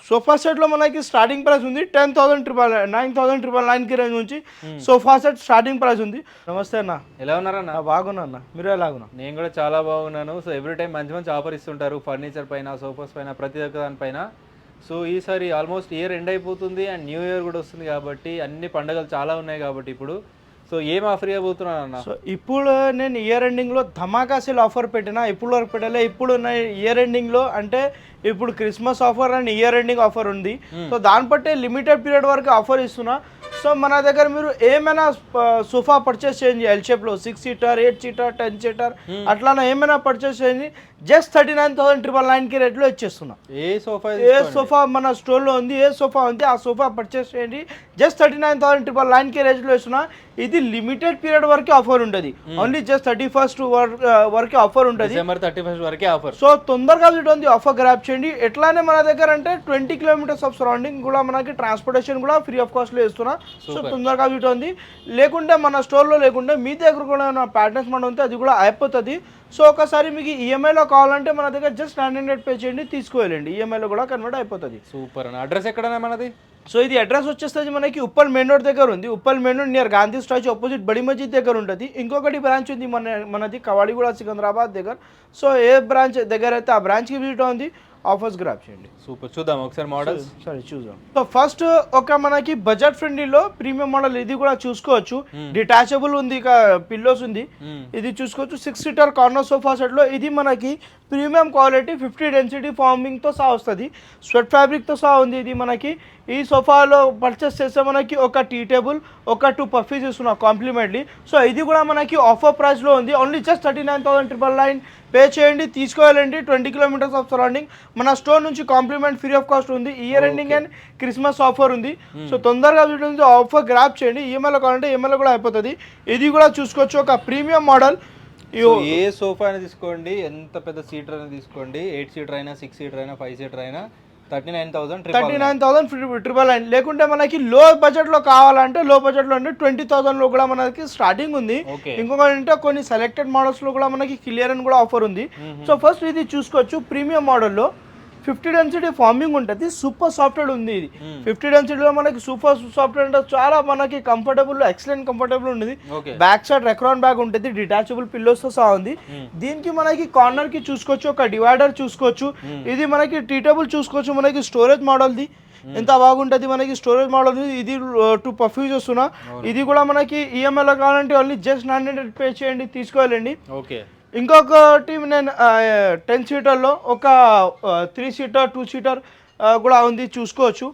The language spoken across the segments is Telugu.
సోఫా సెట్లో మనకి స్టార్టింగ్ ప్రైస్ ఉంది 9,999కి రేంజ్ నుంచి సోఫా సెట్ స్టార్టింగ్ ప్రైస్ ఉంది. నమస్తే అన్న, ఎలా ఉన్నారన్న? బాగున్నా అన్న, మీరు ఎలాగున్నా? నేను కూడా చాలా బాగున్నాను. సో ఎవ్రీ టైం మంచి మంచి ఆఫర్ ఇస్తుంటారు ఫర్నిచర్ పైన, సోఫాస్ పైన, ప్రతి ఒక్క దానిపైన. సో ఈసారి ఆల్మోస్ట్ ఇయర్ ఎండ్ అయిపోతుంది అండ్ న్యూ ఇయర్ కూడా వస్తుంది కాబట్టి అన్ని పండుగలు చాలా ఉన్నాయి కాబట్టి ఇప్పుడు సో ఏం ఆఫర్ ఇవ్వబోతున్నాను అన్న? సో ఇప్పుడు నేను ఇయర్ ఎండింగ్లో ధమాకా సేల్ ఆఫర్ పెట్టినా, ఇప్పుడు వరకు పెట్టలే. ఇప్పుడు ఇయర్ ఎండింగ్లో అంటే ఇప్పుడు Christmas offer and year ending offer ఉంది. సో దాన్ని బట్టి లిమిటెడ్ పీరియడ్ వరకు ఆఫర్ ఇస్తున్నా. సో మన దగ్గర మీరు ఏమైనా సోఫా పర్చేస్ చేయండి, ఎల్ షేప్లో 6 సీటర్, 8 సీటర్, 10 సీటర్ అట్లా ఏమైనా పర్చేస్ చేయండి, జస్ట్ 39,999కి రేట్లో ఇచ్చేస్తున్నా. ఏ సోఫా మన స్టోర్లో ఉంది, ఏ సోఫా ఉంది ఆ సోఫా పర్చేస్ చేయండి, జస్ట్ 39,999కి రేట్లో ఇస్తున్నా. ఇది లిమిటెడ్ పీరియడ్ వరకు ఆఫర్ ఉంటుంది, ఓన్లీ జస్ట్ 31st వరకు ఆఫర్ ఉంటుంది, December 31st వరకే ఆఫర్. సో తొందరగా ఉంది ఆఫర్ గ్రాప్ చేయండి. ఎట్లానే మన దగ్గర అంటే 20 కిలోమీటర్స్ ఆఫ్ సరౌండింగ్ కూడా మనకి ట్రాన్స్పోర్టేషన్ కూడా ఫ్రీ ఆఫ్ కాస్ట్లో ఇస్తున్నా. సో తొందరగా ఉంది. లేకుంటే మన స్టోర్లో లేకుంటే మీ దగ్గర కూడా ప్యాటర్న్స్ మన ఉంటే అది కూడా అయిపోతుంది. సో ఒకసారి మీకు ఈఎంఐలో కావాలంటే మన దగ్గర జస్ట్ 900 పే చేయండి, తీసుకువెళ్ళండి, ఈఎంఐలో కూడా కన్వర్ట్ అయిపోతుంది. సూపర్ అన్న. అడ్రస్ ఎక్కడన్నా మనది? సో ఇది అడ్రస్ వచ్చేస్తుంది మనకి ఉప్పల్ మెయిన్ రోడ్ దగ్గర ఉంది. Uppal main road near Gandhi statue opposite బడి మస్జిద్ దగ్గర ఉంటుంది. ఇంకొకటి బ్రాంచ్ ఉంది మనది కవాడిగూడ సికింద్రాబాద్ దగ్గర. సో ఏ బ్రాంచ్ దగ్గర అయితే ఆ బ్రాంచ్కి విజిట్ ఉంది, ఆఫర్స్ గ్రాప్ చేయండి. సూపర్, చూద్దాం ఒకసారి మోడల్స్. సరే చూద్దాం. సో ఫస్ట్ ఒక మనకి బడ్జెట్ ఫ్రెండ్లీలో ప్రీమియం మోడల్ ఇది కూడా చూసుకోవచ్చు. డిటాచబుల్ ఉంది, ఇక పిల్లోస్ ఉంది, ఇది చూసుకోవచ్చు. 6 సీటర్ కార్నర్ సోఫా సెట్లో ఇది మనకి ప్రీమియం క్వాలిటీ 50 డెన్సిటీ ఫార్మింగ్తో సహా వస్తుంది, స్వెట్ ఫ్యాబ్రిక్తో సహా ఉంది. ఇది మనకి ఈ సోఫాలో పర్చేస్ చేస్తే మనకి ఒక టీ టేబుల్, ఒక 2 పఫీస్ ఇస్తున్నాం కాంప్లిమెంట్లీ. సో ఇది కూడా మనకి ఆఫర్ ప్రైస్లో ఉంది, ఓన్లీ జస్ట్ 39,999 పే చేయండి, తీసుకోవాలండి. 20 కిలోమీటర్స్ ఆఫ్ సరౌండింగ్ మన స్టోర్ నుంచి కాంప్లిమెంట్ ఫ్రీ ఆఫ్ కాస్ట్ ఉంది. Year ending and Christmas offer ఉంది. సో తొందరగా వీటి ఆఫర్ గ్రాప్ చేయండి. ఈఎంఐలో కావాలంటే ఈఎంఐలో కూడా అయిపోతుంది. ఇది కూడా చూసుకోవచ్చు, ఒక ప్రీమియం మోడల్. ఏ సోఫా అయినా తీసుకోండి, ఎంత పెద్ద సీటర్ అయినా తీసుకోండి, 8 సీటర్ అయినా, 6 సీటర్ అయినా, 5 సీటర్ అయినా 39,999. లేకుంటే మనకి లో బడ్జెట్లో కావాలంటే లో బడ్జెట్లో అంటే 20,000లో కూడా మనకి స్టార్టింగ్ ఉంది. ఇంకొకటి అంటే కొన్ని సెలెక్టెడ్ మోడల్స్లో కూడా మనకి క్లియర్ అని కూడా ఆఫర్ ఉంది. సో ఫస్ట్ ఇది చూసుకోవచ్చు, ప్రీమియం మోడల్లో 50 డెన్సిటీ ఫార్మింగ్ ఉంటుంది, సూపర్ సాఫ్ట్వేర్ ఉంది. ఇది 50 డెన్సిటీలో మనకి సూపర్ సాఫ్ట్వేర్ అంటే చాలా మనకి కంఫర్టబుల్, ఎక్సలెంట్ కంఫర్టబుల్ ఉంటుంది. బ్యాక్ సైడ్ రెక్రాన్ బ్యాగ్ ఉంటుంది, డిటాచబుల్ పిల్లోస్తో సహా ఉంది. దీనికి మనకి కార్నర్ కి చూసుకోవచ్చు, ఒక డివైడర్ చూసుకోవచ్చు. ఇది మనకి టీ టేబుల్ చూసుకోవచ్చు, మనకి స్టోరేజ్ మోడల్ది ఎంత బాగుంటుంది. మనకి స్టోరేజ్ మోడల్ ఇది 2 పఫ్యూస్ వస్తున్నా. ఇది కూడా మనకి ఈఎంఐలో కావాలంటే ఓన్లీ జస్ట్ 900 పే చేయండి, తీసుకోవాలండి. ఇంకొకటి నేను 10 సీటర్లో ఒక 3 సీటర్ 2 సీటర్ కూడా ఉంది, చూసుకోవచ్చు.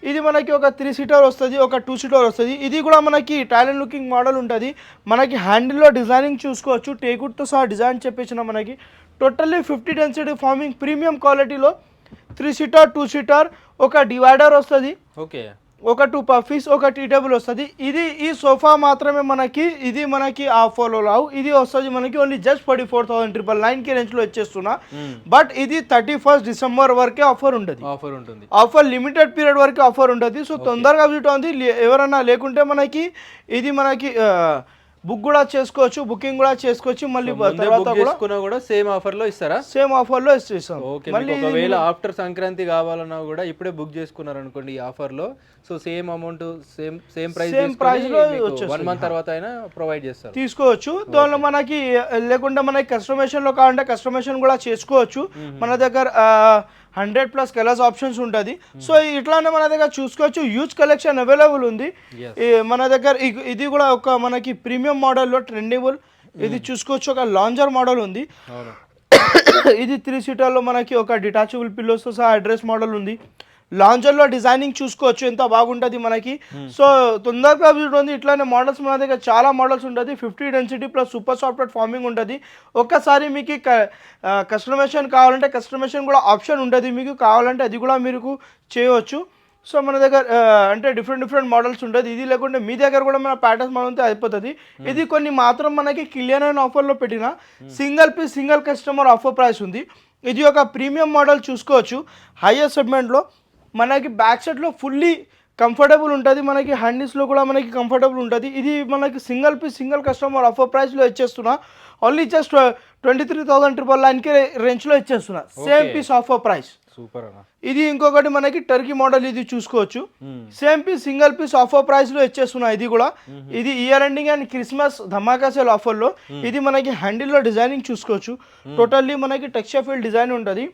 ఇది మనకి ఒక 3 సీటర్ వస్తుంది, ఒక 2 సీటర్ వస్తుంది. ఇది కూడా మనకి ఇటాలియన్ లుకింగ్ మోడల్ ఉంటుంది. మనకి హ్యాండిల్లో డిజైనింగ్ చూసుకోవచ్చు, టేకుడ్తో సహా డిజైన్ చెప్పేసిన మనకి టోటల్లీ 50 డెన్సిటీ ఫార్మింగ్ ప్రీమియం క్వాలిటీలో 3 సీటర్ 2 సీటర్, ఒక డివైడర్ వస్తుంది, ఒక 2 పఫీస్, ఒక టీ టేబుల్ వస్తుంది. ఇది ఈ సోఫా మాత్రమే మనకి ఇది మనకి ఆఫర్లో రావు. ఇది వస్తుంది మనకి ఓన్లీ జస్ట్ 44,999కి రేంజ్లో వచ్చేస్తున్నా. బట్ ఇది 31st డిసెంబర్ వరకే ఆఫర్ ఉంటుంది. ఆఫర్ లిమిటెడ్ పీరియడ్ వరకు ఆఫర్ ఉంటుంది. సో తొందరగా విజిట్ ఉంది. ఎవరన్నా లేకుంటే మనకి ఇది మనకి బుక్ కూడా చేసుకోవచ్చు, బుకింగ్ కూడా చేసుకోవచ్చు. మళ్ళీ తర్వాత కూడా సేమ్ ఆఫర్ లో ఇస్తారా? సేమ్ ఆఫర్ లో ఇస్తాం. మళ్ళీ ఒకవేళ ఆఫ్టర్ సంక్రాంతి కావాలన్నా కూడా ఇప్పుడే బుక్ చేసుకున్నారు అనుకోండి ఈ ఆఫర్ లో, so same amount same price లో 1 మంత్ తర్వాత అయినా ప్రొవైడ్ చేస్తారు, తీసుకోవచ్చు. దానిలో మనకి లేకుంటే మనకి కస్టమైజేషన్ లో కావాలంటే కస్టమైజేషన్ కూడా చేసుకోవచ్చు. మన దగ్గర 100+ కలర్స్ ఆప్షన్స్ ఉంటుంది. సో ఇట్లానే మన దగ్గర చూసుకోవచ్చు, హ్యూజ్ కలెక్షన్ అవైలబుల్ ఉంది మన దగ్గర. ఇది కూడా ఒక మనకి ప్రీమియం మోడల్లో ట్రెండబుల్, ఇది చూసుకోవచ్చు. ఒక లాంజర్ మోడల్ ఉంది, ఇది 3 సీటర్లో మనకి ఒక డిటాచబుల్ పిల్లోస్తో సహా అడ్రస్ మోడల్ ఉంది. లాంజర్లో డిజైనింగ్ చూసుకోవచ్చు, ఎంత బాగుంటుంది మనకి. సో తొందరగా ఉంది. ఇట్లానే మోడల్స్ మన దగ్గర చాలా మోడల్స్ ఉంటుంది. 50 density plus super software farming ఉంటుంది. ఒక్కసారి మీకు కస్టమైజేషన్ కావాలంటే కస్టమైజేషన్ కూడా ఆప్షన్ ఉంటుంది, మీకు కావాలంటే అది కూడా మీరు చేయవచ్చు. సో మన దగ్గర అంటే డిఫరెంట్ మోడల్స్ ఉంటుంది. ఇది లేకుంటే మీ దగ్గర కూడా మన ప్యాటర్న్స్ మనతో అయిపోతుంది. ఇది కొన్ని మాత్రం మనకి క్లియర్ అయిన ఆఫర్లో పెట్టిన single piece single customer offer price ఉంది. ఇది ఒక ప్రీమియం మోడల్ చూసుకోవచ్చు, హైయర్ సెగ్మెంట్లో మనకి బ్యాక్ సైడ్లో ఫుల్లీ కంఫర్టబుల్ ఉంటుంది, మనకి హ్యాండిల్స్లో కూడా మనకి కంఫర్టబుల్ ఉంటుంది. ఇది మనకి single piece single customer offer ప్రైస్లో ఇచ్చేస్తున్నా, ఓన్లీ జస్ట్ 23,999కి రేంజ్లో ఇచ్చేస్తున్నా, same piece offer price. Super అన్న. ఇది ఇంకొకటి మనకి టర్కీ మోడల్, ఇది చూసుకోవచ్చు. Same piece single piece offer price లో ఇచ్చేస్తున్నా. ఇది కూడా ఇది ఇయర్ ఎండింగ్ అండ్ క్రిస్మస్ ధమాకా సేల్ ఆఫర్ లో. ఇది మనకి హ్యాండిల్ లో డిజైనింగ్ చూసుకోవచ్చు. టోటల్లీ మనకి టెక్స్చర్ ఫీల్ డిజైన్ ఉంటుంది.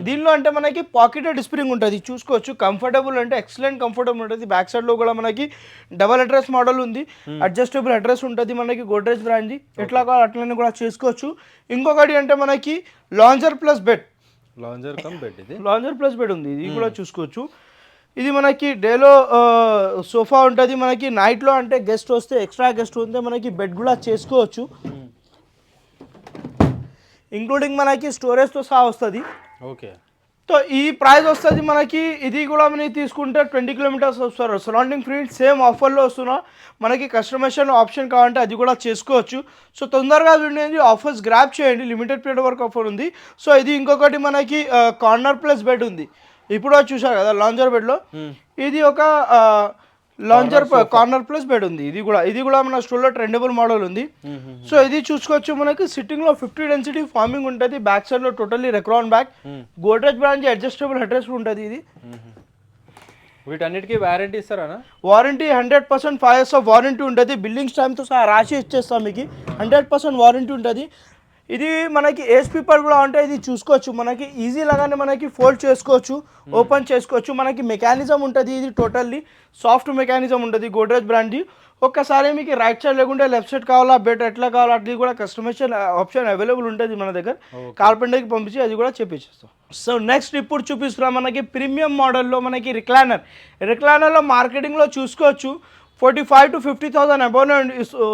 దీనిలో అంటే మనకి పాకెటెడ్ స్ప్రింగ్ ఉంటుంది చూసుకోవచ్చు. కంఫర్టబుల్ అంటే ఎక్సలెంట్ కంఫర్టబుల్ ఉంటుంది. బ్యాక్ సైడ్ లో కూడా మనకి డబల్ అడ్రస్ మోడల్ ఉంది. అడ్జస్టబుల్ అడ్రస్ ఉంటుంది మనకి గోడ్రేజ్ బ్రాండ్. ఎట్లా కావాలి అట్లనే కూడా చేసుకోవచ్చు. ఇంకొకటి అంటే మనకి lounger plus bed, lounger cum bed, ఇది లాంజర్ ప్లస్ బెడ్ ఉంది. ఇది కూడా చూసుకోవచ్చు. ఇది మనకి డేలో సోఫా ఉంటుంది. మనకి నైట్లో అంటే గెస్ట్ వస్తే ఎక్స్ట్రా గెస్ట్ ఉంటే మనకి బెడ్ కూడా చేసుకోవచ్చు. ఇంక్లూడింగ్ మనకి స్టోరేజ్తో సహా వస్తుంది. ఓకే. సో ఈ ప్రైస్ వస్తుంది మనకి. ఇది కూడా మనకి తీసుకుంటే 20 కిలోమీటర్స్ వస్తారు సరౌండింగ్ ఫ్రీ. సేమ్ ఆఫర్లో వస్తున్నా. మనకి కస్టమైజేషన్ ఆప్షన్ కావాలంటే అది కూడా చేసుకోవచ్చు. సో తొందరగా చూడండి, ఆఫర్స్ గ్రాప్ చేయండి. లిమిటెడ్ పీరియడ్ వరకు ఆఫర్ ఉంది. సో ఇది ఇంకొకటి మనకి కార్నర్ ప్లస్ బెడ్ ఉంది. ఇప్పుడు చూసారు కదా లాంజర్ బెడ్లో. ఇది ఒక లాంజర్ కార్నర్ ప్లస్ బెడ్ ఉంది. ఇది కూడా మన స్టోర్లో ట్రెండబుల్ మోడల్ ఉంది. సో ఇది చూసుకోవచ్చు. మనకి సిట్టింగ్ లో 50 డెన్సిటీ ఫార్మింగ్ ఉంటుంది. బ్యాక్ సైడ్ లో totally Recron back, Godrej brand adjustable headrest ఉంటుంది. ఇది వీటన్నిటికీ వారంటీ ఇస్తారా? వారంటీ 100% 5 years ఆఫ్ వారంటీ ఉంటుంది. బిల్డింగ్స్ టైమ్తో సహా రాసి ఇచ్చేస్తాం మీకు. 100% వారంటీ ఉంటుంది. ఇది మనకి ఏజ్ పీపర్ కూడా అంటే ఇది చూసుకోవచ్చు. మనకి ఈజీ లాగానే మనకి ఫోల్డ్ చేసుకోవచ్చు, ఓపెన్ చేసుకోవచ్చు. మనకి మెకానిజం ఉంటుంది. ఇది టోటల్లీ సాఫ్ట్ మెకానిజం ఉంటుంది గోడ్రేజ్ బ్రాండ్. ఒక్కసారి మీకు రైట్ సైడ్ లేకుంటే లెఫ్ట్ సైడ్ కావాలా, బెడ్ ఎట్లా కావాలా అది కూడా కస్టమైజేషన్ ఆప్షన్ అవైలబుల్ ఉంటుంది మన దగ్గర. కార్పెంటర్కి పంపించి అది కూడా చేపించేస్తాం. సో నెక్స్ట్ ఇప్పుడు చూపిస్తున్నాం మనకి ప్రీమియం మోడల్లో మనకి రిక్లైనర్లో మార్కెటింగ్లో చూసుకోవచ్చు 45,000 to 50,000 అబౌవ్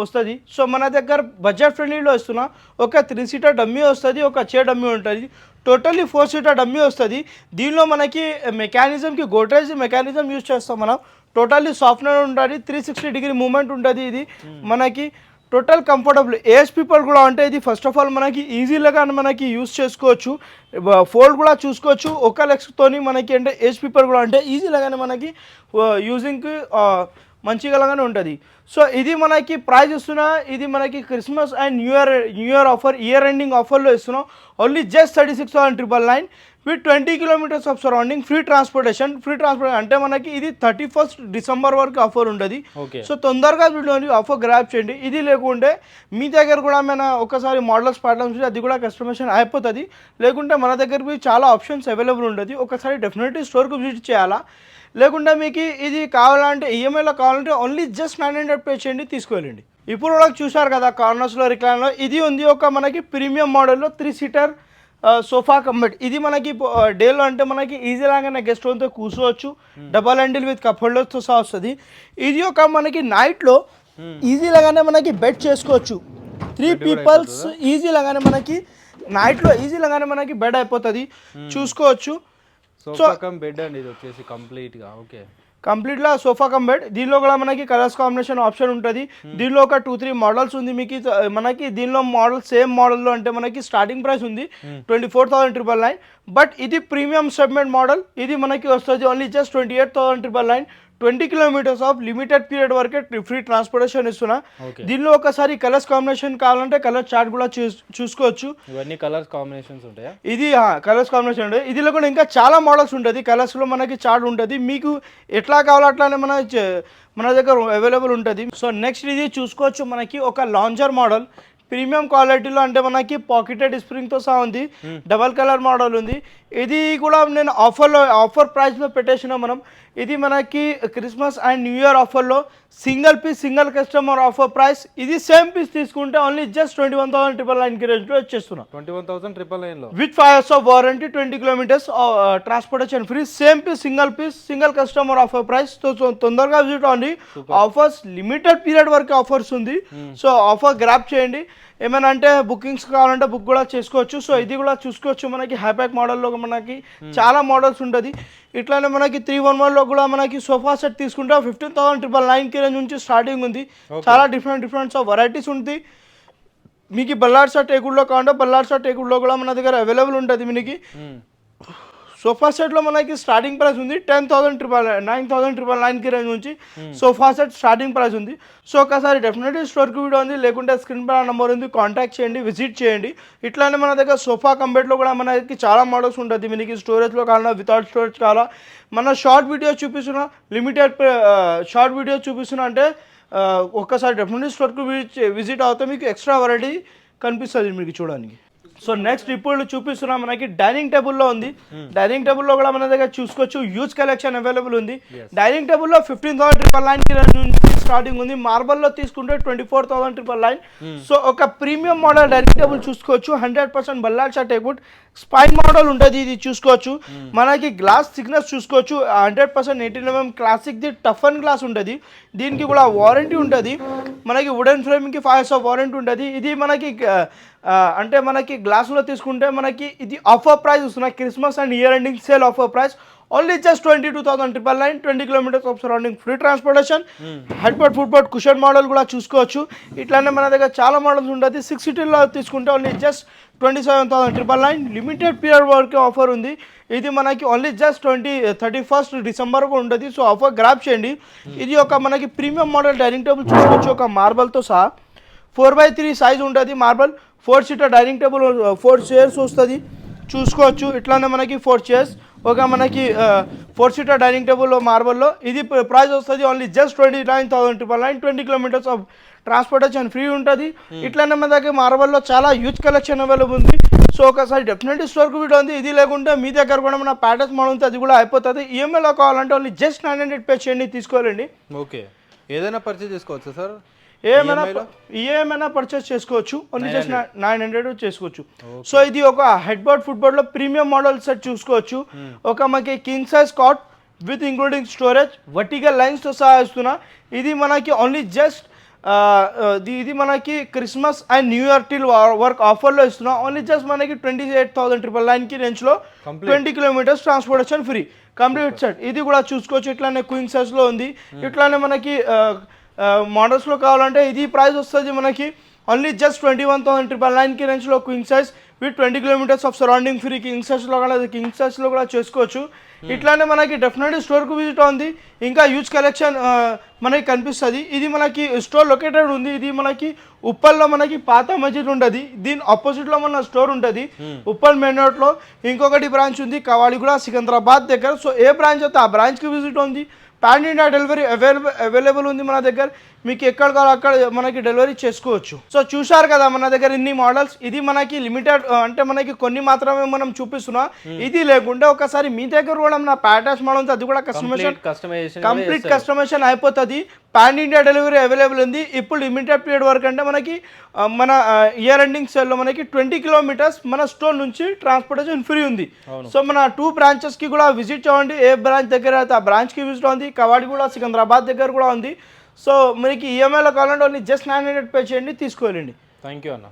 వస్తుంది. సో మన దగ్గర బడ్జెట్ ఫ్రెండ్లీలో ఇస్తున్నా. ఒక 3 seater డమ్మీ వస్తుంది, ఒక చైర్ డమ్మీ ఉంటుంది. టోటల్లీ 4 seater డమ్మీ వస్తుంది. దీనిలో మనకి మెకానిజంకి గోడ్రేజ్ మెకానిజం యూజ్ చేస్తాం మనం. టోటల్లీ సాఫ్ట్వేర్ ఉంటుంది. 360 degree మూమెంట్ ఉంటుంది. ఇది మనకి టోటల్ కంఫర్టబుల్. ఏజ్ పీపుల్ కూడా అంటే ఇది ఫస్ట్ ఆఫ్ ఆల్ మనకి ఈజీగా మనకి యూజ్ చేసుకోవచ్చు. ఫోల్డ్ కూడా చూసుకోవచ్చు. ఒక లెగ్స్తోని మనకి అంటే ఏజ్ పీపుల్ కూడా అంటే ఈజీగానే మనకి యూజింగ్కి మంచిగానే ఉంటుంది. సో ఇది మనకి ప్రైస్ ఇస్తున్నా. ఇది మనకి Christmas and new year offer, year ending ఆఫర్లో ఇస్తున్నాం. Only just 36,999 with 20 kilometers of surrounding. Free transportation అంటే మనకి ఇది 31st December వరకు ఆఫర్ ఉంటుంది. సో తొందరగా వీడియోని ఆఫర్ గ్రాప్ చేయండి. ఇది లేకుంటే మీ దగ్గర కూడా మన ఒకసారి మోడల్స్ పాటలు అది కూడా కస్టమైజేషన్ అయిపోతుంది. లేకుంటే మన దగ్గర చాలా ఆప్షన్స్ అవైలబుల్ ఉంటుంది. ఒకసారి డెఫినెట్లీ స్టోర్కి విజిట్ చేయాలా. లేకుంటే మీకు ఇది కావాలంటే ఈఎంఐలో కావాలంటే ఓన్లీ జస్ట్ 900 పే చేయండి, తీసుకువెళ్ళండి. ఇప్పుడు వాళ్ళకి చూసారు కదా కార్నర్స్లో రిక్లైనర్లో ఇది ఉంది. ఒక మనకి ప్రీమియం మోడల్లో 3 seater సోఫా కంబెడ్. ఇది మనకి డేలో అంటే మనకి ఈజీ లాగానే గెస్ట్ రూమ్తో కూర్చోవచ్చు. డబల్ హ్యాండిల్ విత్ కప్ హోల్డర్స్తో సహా వస్తుంది. ఇది ఒక మనకి నైట్లో ఈజీ లాగానే మనకి బెడ్ చేసుకోవచ్చు. 3 peoples ఈజీ లాగానే మనకి నైట్లో ఈజీ లాగానే మనకి బెడ్ అయిపోతుంది చూసుకోవచ్చు. సోఫా కమ్ బెడ్ అండి ఇది వచ్చేసి కంప్లీట్గా. ఓకే, కంప్లీట్గా సోఫా కమ్ బెడ్. దీనిలో కూడా మనకి కలర్స్ కాంబినేషన్ ఆప్షన్ ఉంటుంది. దీనిలో ఒక 2-3 మోడల్స్ ఉంది మీకు. మనకి దీనిలో మోడల్ సేమ్ మోడల్లో అంటే మనకి స్టార్టింగ్ ప్రైస్ ఉంది 24,999. బట్ ఇది ప్రీమియం సెగ్మెంట్ మోడల్. ఇది మనకి వస్తుంది only just 28,999. 20 kilometers of limited period వరకే ఫ్రీ ట్రాన్స్పోర్టేషన్ ఇస్తున్నా. దీనిలో ఒకసారి కలర్స్ కాంబినేషన్ కావాలంటే కలర్ చార్ట్ కూడా చూసుకోవచ్చు. ఇవన్నీ కలర్స్ కాంబినేషన్స్ ఉంటాయా? ఇది కలర్స్ కాంబినేషన్ ఉంటుంది. ఇదిలో కూడా ఇంకా చాలా మోడల్స్ ఉంటుంది. కలర్స్లో మనకి చార్ట్ ఉంటుంది. మీకు ఎట్లా కావాలో అట్లానే మన దగ్గర అవైలబుల్ ఉంటుంది. సో నెక్స్ట్ ఇది చూసుకోవచ్చు. మనకి ఒక లాంజర్ మోడల్ ప్రీమియం క్వాలిటీలో అంటే మనకి పాకెటెడ్ స్ప్రింగ్తో సహా ఉంది. డబల్ కలర్ మోడల్ ఉంది. ఇది కూడా నేను ఆఫర్ ప్రైస్లో పెట్టేసిన మనం. ఇది మనకి క్రిస్మస్ అండ్ న్యూ ఇయర్ ఆఫర్లో single piece single customer offer price. ఇది సేమ్ పీస్ తీసుకుంటే ఓన్లీ జస్ట్ 21,999 రేంజ్లో వచ్చేస్తున్నా. 21,999 with 5 years of warranty, 20 kilometers transportation free. Same piece single customer offer price. తొందరగా విజిట్ అవ్వండి. ఆఫర్స్ లిమిటెడ్ పీరియడ్ వరకు ఆఫర్స్ ఉంది. సో ఆఫర్ గ్రాప్ చేయండి. ఏమైనా అంటే బుకింగ్స్ కావాలంటే బుక్ కూడా చేసుకోవచ్చు. సో ఇది కూడా చూసుకోవచ్చు. మనకి హైప్యాక్ మోడల్లో మనకి చాలా మోడల్స్ ఉంటుంది. ఇట్లానే మనకి 311లో కూడా మనకి సోఫా సెట్ తీసుకుంటే 15,999 రేంజ్ నుంచి స్టార్టింగ్ ఉంది. చాలా డిఫరెంట్ ఆఫ్ వెరైటీస్ ఉంది. మీకు బల్లార్సా టేకుడ్లో కావాలంటే బల్లార్సా టేకుడ్లో కూడా మన దగ్గర అవైలబుల్ ఉంటుంది మీకు. సోఫా సెట్లో మనకి స్టార్టింగ్ ప్రైస్ ఉంది 9,999కి రేంజ్ నుంచి సోఫా సెట్ స్టార్టింగ్ ప్రైస్ ఉంది. సో ఒకసారి డెఫినెట్లీ స్టోర్కి వీడియో ఉంది, లేకుంటే స్క్రీన్ పై నెంబర్ ఉంది, కాంటాక్ట్ చేయండి, విజిట్ చేయండి. ఇట్లానే మన దగ్గర సోఫా కంబెట్లో కూడా మనకి చాలా మోడల్స్ ఉంటుంది. మీకు స్టోరేజ్లో కావాలా, వితౌట్ స్టోరేజ్ కావాలా, మన షార్ట్ వీడియో చూపిస్తున్నా, లిమిటెడ్ షార్ట్ వీడియో చూపిస్తున్నా అంటే ఒక్కసారి డెఫినెట్లీ స్టోర్కి విజిట్ అవుతే మీకు ఎక్స్ట్రా వెరైటీ కనిపిస్తుంది మీకు చూడడానికి. సో నెక్స్ట్ ఇప్పుడు చూపిస్తున్నాం మనకి డైనింగ్ టేబుల్లో ఉంది. డైనింగ్ టేబుల్లో కూడా మన దగ్గర చూసుకోవచ్చు, హ్యూజ్ కలెక్షన్ అవైలబుల్ ఉంది. డైనింగ్ టేబుల్లో 15,999 నుంచి స్టార్టింగ్ ఉంది. మార్బల్లో తీసుకుంటే 24,999. సో ఒక ప్రీమియం మోడల్ డైనింగ్ టేబుల్ చూసుకోవచ్చు, 100% బల్లాషా టేక్వుడ్ స్పైన్ మోడల్ ఉంటుంది. ఇది చూసుకోవచ్చు, మనకి గ్లాస్ థిక్నెస్ చూసుకోవచ్చు, 100% 18mm classic the tough and glass ఉంటుంది. దీనికి కూడా వారంటీ ఉంటుంది. మనకి వుడెన్ ఫ్రేమింగ్కి 5 years వారంటీ ఉంటుంది. ఇది మనకి అంటే మనకి గ్లాసులో తీసుకుంటే మనకి ఇది ఆఫర్ ప్రైస్ వస్తున్నాయి, Christmas and year ending sale offer price. Only just 22,999, 20 kilometers of surrounding, free transportation. Head board, foot board, cushion model కూడా చూసుకోవచ్చు. ఇట్లానే మన దగ్గర చాలా మోడల్స్ ఉంటుంది. 6 seaterలో తీసుకుంటే ఓన్లీ జస్ట్ 27,999, లిమిటెడ్ పీరియడ్ వరకు ఆఫర్ ఉంది. ఇది మనకి ఓన్లీ జస్ట్ 31st December ఉంటుంది. సో ఆఫర్ గ్రాప్ చేయండి. ఇది ఒక మనకి ప్రీమియం మోడల్ డైనింగ్ టేబుల్ చూసుకోవచ్చు, ఒక మార్బల్తో సహా 4x3 సైజ్ ఉంటుంది. Marble 4 seater dining table, 4 chairs వస్తుంది చూసుకోవచ్చు. ఇట్లానే మనకి 4 chairs, ఒక మనకి 4 seater డైనింగ్ టేబుల్ మార్బల్లో. ఇది ప్రైస్ వస్తుంది only just 29,999, 20 kilometers of transportation free ఉంటుంది. ఇట్లానే మన దగ్గర మార్బల్లో చాలా హ్యూజ్ కలెక్షన్ అవైలబుల్ ఉంది. సో ఒకసారి డెఫినెట్లీ స్టోర్కి వీడియో ఉంది. ఇది లేకుంటే మీ దగ్గర కూడా మన ప్యాటర్న్స్ మోడల్ ఉంది, అది కూడా అయిపోతుంది. ఈఎంఐలో కావాలంటే ఓన్లీ జస్ట్ 900 పే చేయండి, తీసుకోవాలండి. ఓకే, ఏదైనా పర్చేజ్ చేసుకోవచ్చు సార్, ఏమైనా పర్చేస్ చేసుకోవచ్చు, ఓన్లీ జస్ట్ 900 చేసుకోవచ్చు. సో ఇది ఒక హెడ్ బోర్డ్, ఫుట్ బోర్డ్లో ప్రీమియం మోడల్ సెట్ చూసుకోవచ్చు. ఒక మనకి king size cot with including storage, vertical లైన్స్తో సహా ఇస్తున్నా. ఇది మనకి ఓన్లీ జస్ట్ ఇది మనకి Christmas and new Year till work ఆఫర్లో ఇస్తున్నా. ఓన్లీ జస్ట్ మనకి 28,999కి రేంజ్లో 20 kilometers transportation free, complete set. ఇది కూడా చూసుకోవచ్చు. ఇట్లానే క్వీన్ సైజ్లో ఉంది. ఇట్లానే మనకి మోడల్స్లో కావాలంటే ఇది ప్రైస్ వస్తుంది మనకి ఓన్లీ జస్ట్ 21,999కి రేంజ్లో queen size with 20 kilometers of surrounding free. King సైజ్లో కూడా కింగ్ సైజ్లో కూడా చేసుకోవచ్చు. ఇట్లానే మనకి డెఫినెట్లీ స్టోర్కు విజిట్ ఉంది, ఇంకా హ్యూజ్ కలెక్షన్ మనకి కనిపిస్తుంది. ఇది మనకి స్టోర్ లొకేటెడ్ ఉంది. ఇది మనకి ఉప్పల్లో మనకి పాత మస్జిద్ ఉంటుంది, దీని ఆపోజిట్లో మన స్టోర్ ఉంటుంది ఉప్పల్ మెయిన్ రోడ్లో. ఇంకొకటి బ్రాంచ్ ఉంది కవాడిగూడ, సికింద్రాబాద్ దగ్గర. సో ఏ బ్రాంచ్ అయితే ఆ బ్రాంచ్కి విజిట్ ఉంది. పాన్ ఇండియా డెలివరీ అవైలబుల్ ఉంది మన దగ్గర, మీకు ఎక్కడ కావాలో అక్కడ మనకి డెలివరీ చేసుకోవచ్చు. సో చూశారు కదా మన దగ్గర ఇన్ని మోడల్స్. ఇది మనకి లిమిటెడ్ అంటే మనకి కొన్ని మాత్రమే మనం చూపిస్తున్నా. ఇది లేకుంటే ఒకసారి మీ దగ్గర కూడా మన ప్యాటర్న్స్ మోడల్ ఉంది, అది కూడా కంప్లీట్ కస్టమైజేషన్ అయిపోతుంది. పాన్ ఇండియా డెలివరీ అవైలబుల్ ఉంది. ఇప్పుడు లిమిటెడ్ పీరియడ్ వరకు అంటే మనకి మన ఇయర్ ఎండింగ్ సేల్లో మనకి 20 kilometers మన స్టోర్ నుంచి ట్రాన్స్పోర్టేషన్ ఫ్రీ ఉంది. సో మన 2 branchesకి కూడా విజిట్ చేయండి. ఏ బ్రాంచ్ దగ్గర అయితే ఆ బ్రాంచ్కి విజిట్ ఉంది. కవాడిగూడ, సికింద్రాబాద్ దగ్గర కూడా ఉంది. సో మనకి ఈఎంఐలో కావాలంటే ఓన్లీ జస్ట్ 900 పే చేయండి, తీసుకోవాలండి. థ్యాంక్ యూ అన్న.